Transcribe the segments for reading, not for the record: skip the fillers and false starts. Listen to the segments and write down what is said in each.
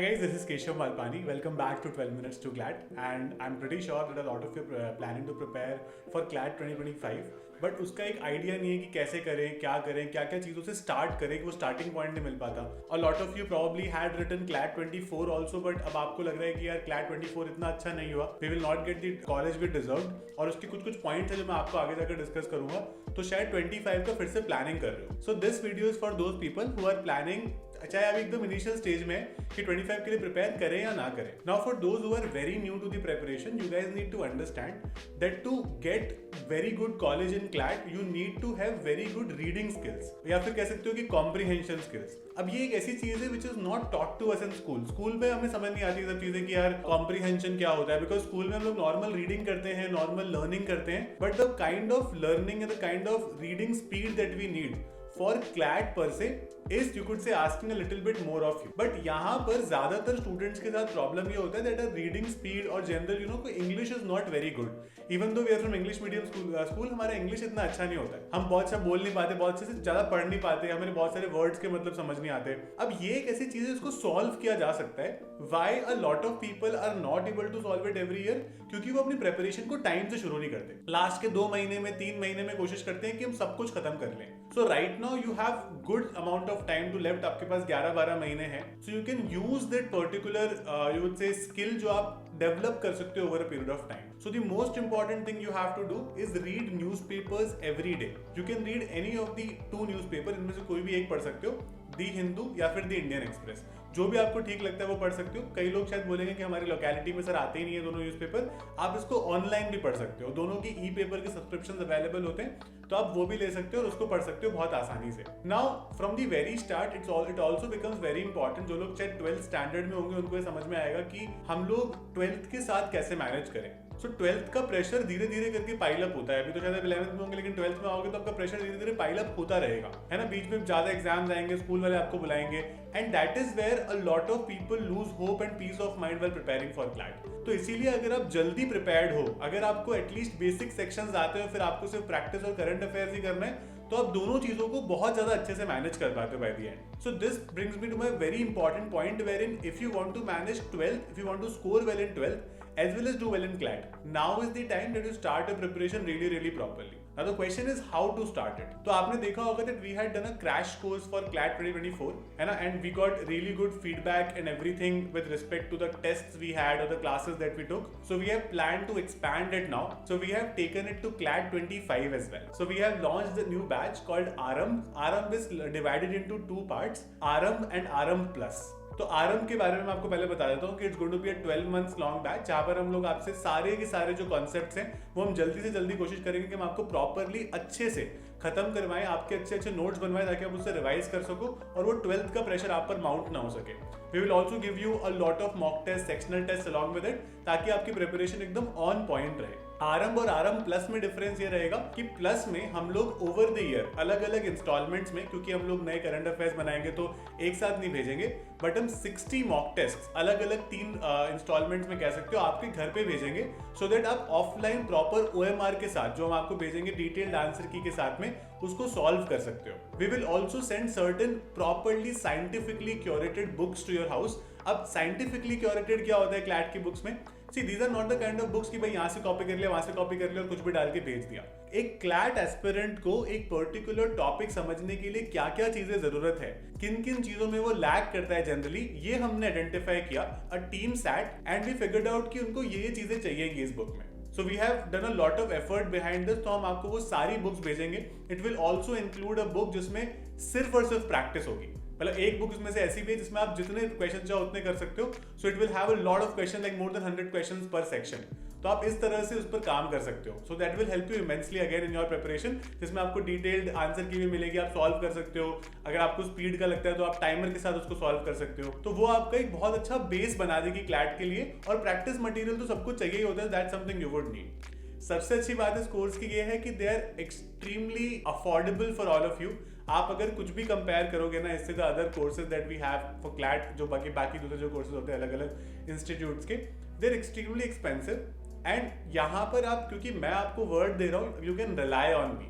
Hi guys, this is Keshav Malpani. Welcome back to 12 Minutes to CLAT, and I'm pretty sure that a lot of you are planning to prepare for CLAT 2025. But उसका एक idea नहीं है कि कैसे करें, क्या क्या चीज़ों से स्टार्ट करें कि वो स्टार्टिंग पॉइंट नहीं मिल पाता. और lot of you probably had written CLAT 24 also, but अब आपको लग रहा है कि यार CLAT 24 इतना अच्छा नहीं हुआ, we will not get the college we deserve. और उसके कुछ पॉइंट्स है जो मैं आपको आगे जाकर डिस्कस करूंगा. तो शायद 25 का फिर से प्लानिंग कर रहे हो. So this video is for those people who are planning, चाहे अभी एकदम इनिशियल स्टेज में कि 25 के लिए प्रिपेयर करें या ना करें. Now for those who are very new to the preparation, you guys need to understand that to get very good college in CLAT you need to have very good reading skills, या फिर कह सकते हो कि comprehension skills. अब ये एक ऐसी चीज है which is not taught to us in school. School में हमें समझ नहीं आती सब चीजें कि यार कॉम्प्रिहेंशन क्या होता है, बिकॉज स्कूल में हम लोग नॉर्मल रीडिंग करते हैं, नॉर्मल लर्निंग करते हैं, but the kind of learning and the kind of reading speed that we need for CLAT per se is you could say asking a little bit more of you. But यहाँ पर ज्यादातर students के साथ problem ये होता है that a reading speed और general English is not very good. Even though we are from English medium school, हमारा इंग्लिश इतना अच्छा नहीं होता है. हम बहुत अच्छा बोल नहीं पाते, बहुत से ज्यादा पढ़ नहीं पाते, हमें बहुत सारे वर्ड्स के मतलब समझ नहीं आते. अब ये एक ऐसी चीज है इसको सॉल्व किया जा सकता है. Why a lot of people are not able to solve it every year? क्योंकि वो अपनी प्रिपरेशन को टाइम से शुरू नहीं करते. लास्ट के 2 महीने में 3 महीने में कोशिश करते हैं कि हम सब कुछ खत्म कर लें. So right now you have good amount of time to left. आपके पास 11-12 महीने हैं. So you can use that particular you would say skill जो आप डेवलप कर सकते हो over a period of time. So the most important thing you have to do is read newspapers every day. You can read any of the 2 newspaper, इनमें से कोई भी एक पढ़ सकते हो, दी हिंदू या फिर द इंडियन एक्सप्रेस. जो भी आपको ठीक लगता है वो पढ़ सकते हो. कई लोग शायद बोलेंगे कि हमारी लोकेलिटी में सर आते ही नहीं है दोनों न्यूज़पेपर. आप इसको ऑनलाइन भी पढ़ सकते हो, दोनों की ई पेपर के सब्सक्रिप्शन अवेलेबल होते हैं, तो आप वो भी ले सकते हो और उसको पढ़ सकते हो बहुत आसानी से. Now from the very start it also becomes very important. जो लोग चाहे 12th स्टैंडर्ड में होंगे उनको ये समझ में आएगा कि हम लोग 12th के साथ कैसे मैनेज करें. सो 12th का प्रेशर धीरे धीरे करके पाइल अप होता है. अभी तो शायद 11th में होंगे, लेकिन 12th में आओगे तो आपका प्रेशर धीरे धीरे पाइल अप होता रहेगा, है ना. बीच में ज्यादा एग्जाम्स आएंगे, स्कूल वाले आपको बुलाएंगे, and that is where a lot of people lose hope and peace of mind while preparing for CLAT. तो इसीलिए अगर आप जल्दी प्रिपेयर्ड हो, अगर आपको एटलीस्ट बेसिक सेक्शंस आते हो, फिर आपको सिर्फ प्रैक्टिस और करंट अफेयर्स ही करना है, तो आप दोनों चीजों को बहुत ज्यादा अच्छे से मैनेज कर पाते हो by the end. So this brings me to my very important point wherein if you want to manage 12th, if you want to score well in 12th as well as do well in CLAT, now is the time that you start your preparation really properly. Now the question is how to start it. तो आपने देखा होगा that we had done a crash course for CLAT 2024, है ना, and we got really good feedback and everything with respect to the tests we had or the classes that we took. So we have planned to expand it now. So we have taken it to CLAT 25 as well. So we have launched the new batch called Aaram. Aaram is divided into 2 parts, Aaram and Aaram Plus. तो आरम के बारे में मैं आपको पहले बता देता हूँ कि it's going to be a 12 months long batch, जहाँ पर हम लोग आपसे सारे के सारे जो कॉन्सेप्ट्स हैं वो हम जल्दी से जल्दी कोशिश करेंगे कि हम आपको प्रॉपरली अच्छे से खत्म करवाएं, आपके अच्छे नोट्स बनवाएं, ताकि आप उससे रिवाइज कर सको और वो 12th का प्रेशर आप पर माउंट ना हो सके. We will also give you a lot of mock test, sectional test along with it, ताकि आपकी प्रिपरेशन एकदम ऑन पॉइंट रहे. आरम और आरम प्लस में डिफरेंस ये रहेगा कि प्लस में हम लोग ओवर द ईयर अलग अलग इंस्टॉलमेंट्स में, क्योंकि हम लोग नए करंट अफेयर्स बनाएंगे तो एक साथ नहीं भेजेंगे, बट हम 60 मॉक टेस्ट अलग अलग 3 इंस्टॉलमेंट्स में कह सकते हो आपके घर पे भेजेंगे, सो दैट आप ऑफलाइन प्रॉपर OMR के साथ जो हम आपको भेजेंगे डिटेल्ड आंसर की के साथ में उसको सॉल्व कर सकते हो. We will also send certain properly scientifically curated books to your house. अब साइंटिफिकली क्यूरेटेड क्या होता है CLAT की बुक्स में? See, these are not the kind of books कि भाई यहाँ से कॉपी कर लिया, वहां से कॉपी कर लिया और कुछ भी डाल के भेज दिया. एक CLAT एस्पिरेंट को एक पर्टिकुलर टॉपिक समझने के लिए क्या क्या चीजें जरूरत है, किन किन चीजों में वो लैक करता है जनरली, ये हमने आइडेंटिफाई किया. A team sat and we figured out कि उनको ये चीजें चाहिएगी इस बुक में. So we have done a lot of effort behind this. तो हम आपको वो सारी बुक्स भेजेंगे. It will also include a book जिसमें सिर्फ और सिर्फ प्रैक्टिस होगी. मतलब एक बुक इसमें से ऐसी भी है जिसमें आप जितने क्वेश्चन चाहो उतने कर सकते हो. So it will have a lot of question, like more than 100 questions पर सेक्शन. तो आप इस तरह से उस पर काम कर सकते हो. So that will help you immensely again in your preparation, जिसमें आपको डिटेल्ड आंसर की भी मिलेगी, आप सॉल्व कर सकते हो. अगर आपको स्पीड का लगता है तो आप टाइमर के साथ उसको सॉल्व कर सकते हो. तो वो आपका एक बहुत अच्छा बेस बना देगी CLAT के लिए. और प्रैक्टिस मटेरियल तो सबको चाहिए ही होता है, that's something you would need. सबसे अच्छी बात इस कोर्स की ये है कि they are extremely affordable for all of you. आप अगर कुछ भी कंपेयर करोगे ना इससे the other courses that we have for CLAT, जो बाकी दूसरे जो कोर्सेज होते हैं अलग अलग इंस्टीट्यूट्स के, they are extremely expensive. And यहाँ पर आप, क्योंकि मैं आपको वर्ड दे रहा हूँ, you can rely on me.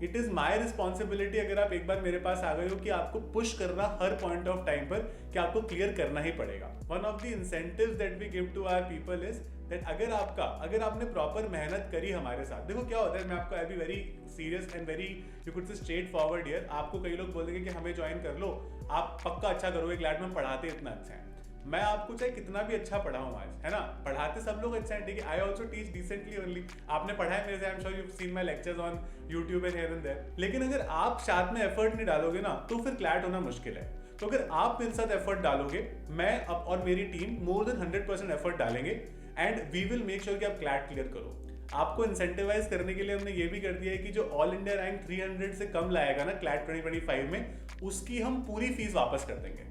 It is my responsibility, अगर आप एक बार मेरे पास आ गए हो, कि आपको पुश करना हर पॉइंट ऑफ टाइम पर कि आपको क्लियर करना ही पड़ेगा। One of the incentives that we give to our people is that अगर आपने प्रॉपर मेहनत करी हमारे साथ, देखो क्या होता है, मैं आपको I be very serious and very you could say straightforward here. आपको कई लोग बोलेंगे कि हमें ज्वाइन कर लो, आप पक्का अच्छा करोगे, ग्लैड में हम पढ़ाते इतना अच्छा है। मैं आपको चाहे कितना भी अच्छा पढ़ाऊं आज, है ना, पढ़ाते सब लोग अच्छा है, ठीक है, I also teach decently only, आपने पढ़ा है मेरे से, I am sure you have seen my lectures on YouTube and here and there. लेकिन अगर आप साथ में एफर्ट नहीं डालोगे ना, तो फिर क्लैट होना मुश्किल है। तो अगर आप मेरे साथ एफर्ट डालोगे, मैं और मेरी टीम मोर देन 100% एफर्ट डालेंगे and we will make sure कि आप क्लैट क्लियर करो। आपको इंसेंटिवाइज करने के लिए हमने ये भी कर दिया है कि जो ऑल इंडिया रैंक 300 से कम लाएगा ना क्लैट 2025 में, उसकी हम पूरी फीस वापस कर देंगे।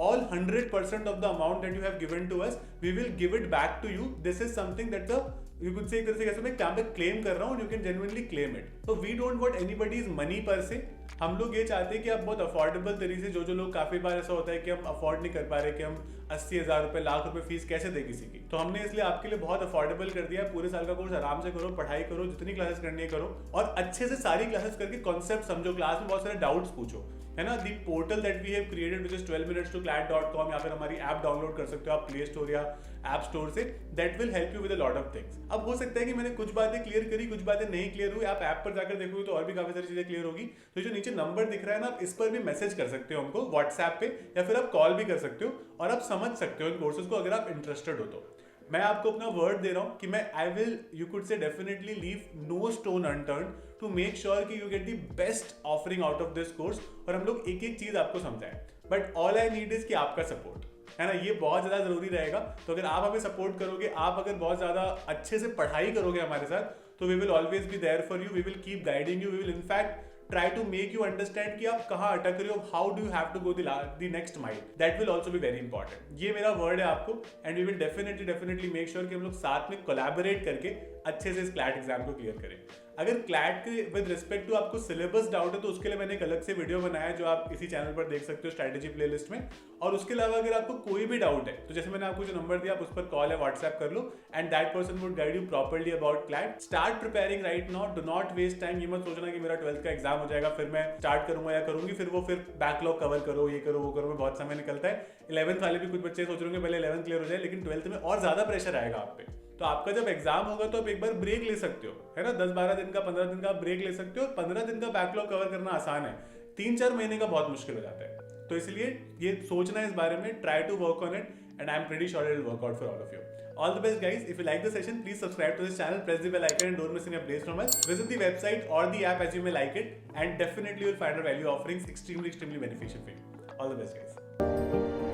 All 100% of the amount that you have given to us, we will give it back to you. This is something that you could say, कैसे मैं यहाँ पे claim कर रहा हूँ, you can genuinely claim it. So we don't want anybody's money per se. हम लोग ये चाहते हैं कि आप बहुत अफोर्डेबल तरीके से, जो लोग काफी बार ऐसा होता है कि हम अफोर्ड नहीं कर पा रहे, कि हम 80,000 रुपए, लाख रुपए फीस कैसे दे किसी की, तो हमने इसलिए आपके लिए बहुत अफोर्डेबल कर दिया है। पूरे साल का कोर्स आराम से करो, पढ़ाई करो, जितनी क्लासेस करनी है करो, और अच्छे से सारी क्लासेस करके कॉन्सेप्ट समझो, क्लास में बहुत सारे डाउट्स पूछो, है ना। The portal that we have created which is 12minutes2clad.com, या फिर हमारी ऐप डाउनलोड कर सकते हो आप प्ले स्टोर या ऐप स्टोर से। That will help you with a lot of things. अब हो सकता है कि मैंने कुछ बातें क्लियर करी, कुछ बातें नहीं क्लियर हुई, आप ऐप पर जाकर देखोगे तो और भी काफी सारी चीजें क्लियर होगी। तो जो नीचे नंबर दिख रहा है ना, आप इस पर भी मैसेज कर सकते हो हमको व्हाट्सएप पे, या फिर आप कॉल भी कर सकते हो, और आप समझ सकते हो इन कोर्सेज को अगर आप इंटरेस्टेड हो तो। मैं आपको अपना वर्ड दे रहा हूं कि मैं I will, you could say definitely leave no stone unturned to make sure कि you get the best offering out of this course, और हम लोग एक एक चीज आपको समझाएं। But all I need is कि आपका सपोर्ट, है ना, ये बहुत ज्यादा जरूरी रहेगा। तो अगर आप हमें सपोर्ट करोगे, आप अगर बहुत ज्यादा अच्छे से पढ़ाई करोगे हमारे साथ, तो we will always be there for you, we will keep guiding you, we will in fact try to make you understand कि आप कहाँ अटक रहे हो, how do you have to go the next mile. That will also be very important. ये मेरा word है आपको, and we will definitely make sure कि हम लोग साथ में collaborate करके अच्छे से इस क्लैट एग्जाम को क्लियर करें। अगर क्लैट के विद रिस्पेक्ट टू आपको सिलेबस डाउट है, तो उसके लिए मैंने एक अलग से वीडियो बनाया है जो आप इसी चैनल पर देख सकते हो स्ट्रैटेजी प्लेलिस्ट में। और उसके अलावा अगर आपको कोई भी डाउट है, तो जैसे मैंने आपको जो नंबर दिया, आप उस पर कॉल या व्हाट्सएप कर लो, and that person would guide you properly about CLAT. Start preparing right now, do not waste time. ये मत सोचना कि मेरा 12th का एग्जाम हो जाएगा फिर मैं स्टार्ट करूंगा या करूंगी, फिर बैकलॉग कवर करो, ये करो वो करो, में बहुत समय निकलता है। 11th वाले भी कुछ बच्चे सोच रहे होंगे पहले 11th क्लियर हो जाए, लेकिन 12th में और ज्यादा प्रेशर आएगा आप पे। तो आपका जब एग्जाम होगा तो आप एक बार ब्रेक ले सकते हो, है ना, 10-12 दिन का, 15 दिन का ब्रेक ले सकते हो। 15 दिन का बैकलॉग कवर करना आसान है, 3-4 महीने का बहुत मुश्किल हो जाता है। तो इसलिए ये सोचना है इस बारे में, try to work on it, and I am pretty sure it will work out for all of you. All the best guys. If you like the session, please subscribe to this channel, press the bell icon and don't miss any updates from us. Visit the website or the app as you may like it, and definitely you'll find our value offerings extremely beneficial for you. All the best guys.